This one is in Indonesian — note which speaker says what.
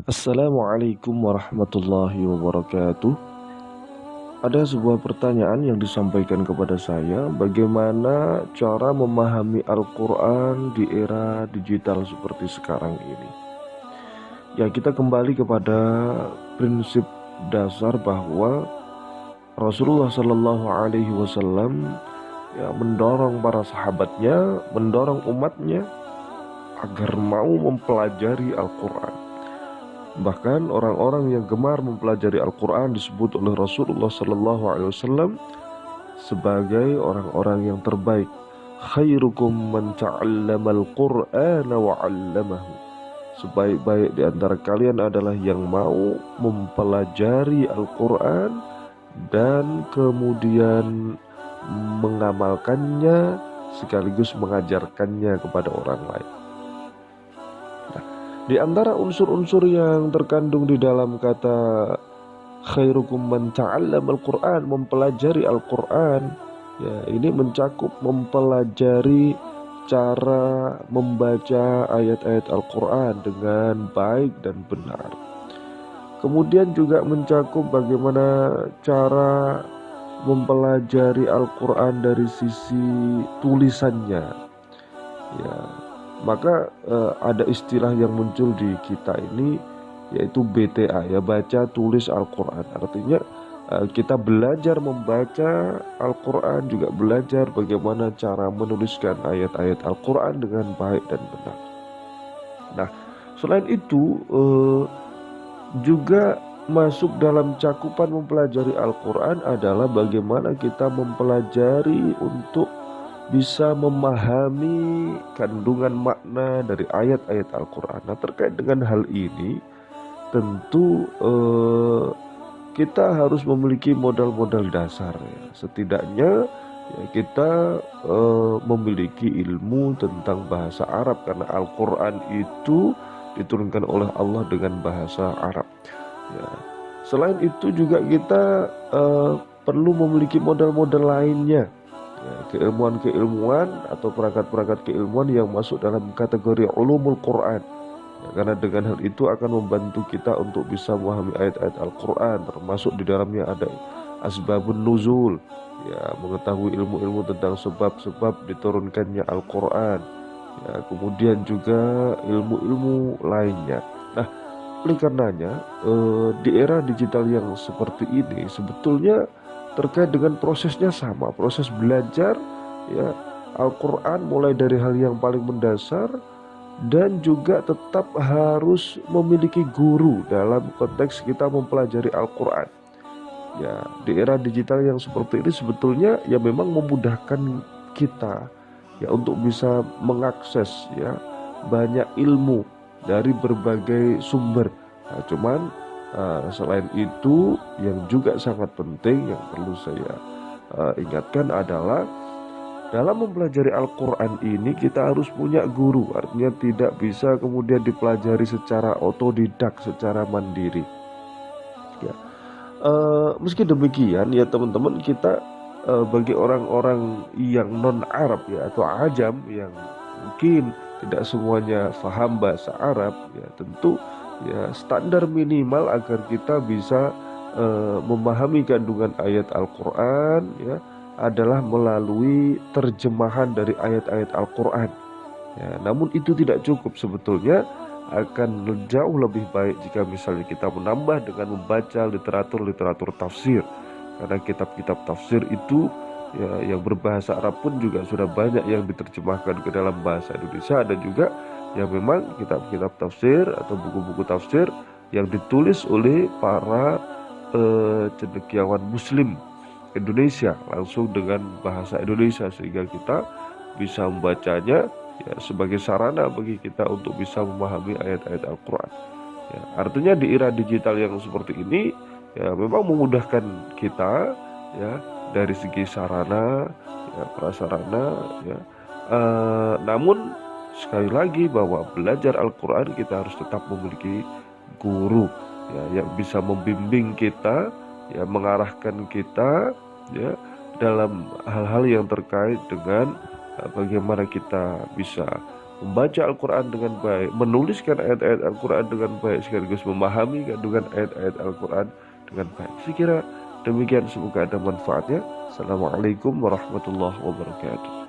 Speaker 1: Assalamualaikum warahmatullahi wabarakatuh. Ada sebuah pertanyaan yang disampaikan kepada saya, bagaimana cara memahami Al-Quran di era digital seperti sekarang ini? Ya, kita kembali kepada prinsip dasar bahwa Rasulullah Shallallahu Alaihi Wasallam ya mendorong para sahabatnya, mendorong umatnya agar mau mempelajari Al-Quran. Bahkan orang-orang yang gemar mempelajari Al-Quran disebut oleh Rasulullah Sallallahu Alaihi Wasallam sebagai orang-orang yang terbaik. Khairukum man ta'allama al-Qur'ana wa 'allamahu. Sebaik-baik di antara kalian adalah yang mau mempelajari Al-Quran dan kemudian mengamalkannya sekaligus mengajarkannya kepada orang lain. Di antara unsur-unsur yang terkandung di dalam kata khairukum man ta'allama al-Qur'an, mempelajari Al-Qur'an, ya ini mencakup mempelajari cara membaca ayat-ayat Al-Qur'an dengan baik dan benar. Kemudian juga mencakup bagaimana cara mempelajari Al-Qur'an dari sisi tulisannya. Ya, maka ada istilah yang muncul di kita ini yaitu BTA, ya baca tulis Al-Quran. Artinya kita belajar membaca Al-Quran, juga belajar bagaimana cara menuliskan ayat-ayat Al-Quran dengan baik dan benar. Nah, selain itu juga masuk dalam cakupan mempelajari Al-Quran adalah bagaimana kita mempelajari untuk bisa memahami kandungan makna dari ayat-ayat Al-Quran. Nah, terkait dengan hal ini, tentu kita harus memiliki modal-modal dasar ya. Setidaknya ya kita memiliki ilmu tentang bahasa Arab karena Al-Quran itu diturunkan oleh Allah dengan bahasa Arab. Ya. Selain itu juga kita perlu memiliki modal-modal lainnya, ya, keilmuan-keilmuan atau perangkat-perangkat keilmuan yang masuk dalam kategori ulumul Quran. Ya, karena dengan hal itu akan membantu kita untuk bisa memahami ayat-ayat Al-Quran, termasuk di dalamnya ada asbabun nuzul, ya, mengetahui ilmu-ilmu tentang sebab-sebab diturunkannya Al-Quran, ya, kemudian juga ilmu-ilmu lainnya. Nah, oleh karenanya di era digital yang seperti ini sebetulnya terkait dengan prosesnya sama, proses belajar ya Al-Quran mulai dari hal yang paling mendasar dan juga tetap harus memiliki guru dalam konteks kita mempelajari Al-Quran. Ya, di era digital yang seperti ini sebetulnya ya memang memudahkan kita ya untuk bisa mengakses ya banyak ilmu dari berbagai sumber. Nah, cuman selain itu yang juga sangat penting yang perlu saya ingatkan adalah dalam mempelajari Al-Quran ini kita harus punya guru. Artinya tidak bisa kemudian dipelajari secara otodidak, secara mandiri. Ya. Meski demikian ya teman-teman, kita bagi orang-orang yang non-Arab ya atau ajam yang mungkin tidak semuanya paham bahasa Arab, ya tentu ya standar minimal agar kita bisa memahami kandungan ayat Al-Quran ya adalah melalui terjemahan dari ayat-ayat Al-Quran. Ya, namun itu tidak cukup sebetulnya, akan jauh lebih baik jika misalnya kita menambah dengan membaca literatur-literatur tafsir. Karena kitab-kitab tafsir itu ya yang berbahasa Arab pun juga sudah banyak yang diterjemahkan ke dalam bahasa Indonesia. Ada juga yang memang kitab-kitab tafsir atau buku-buku tafsir yang ditulis oleh para cendekiawan Muslim Indonesia langsung dengan bahasa Indonesia, sehingga kita bisa membacanya ya sebagai sarana bagi kita untuk bisa memahami ayat-ayat Al-Quran. Ya, artinya di era digital yang seperti ini ya memang memudahkan kita ya dari segi sarana ya prasarana ya. Namun sekali lagi bahwa belajar Al-Quran kita harus tetap memiliki guru ya yang bisa membimbing kita ya, mengarahkan kita ya dalam hal-hal yang terkait dengan bagaimana kita bisa membaca Al-Quran dengan baik, menuliskan ayat-ayat Al-Quran dengan baik, sekaligus memahami kandungan ayat-ayat Al-Quran dengan baik. Saya kira demikian, semoga ada manfaatnya. Assalamualaikum warahmatullahi wabarakatuh.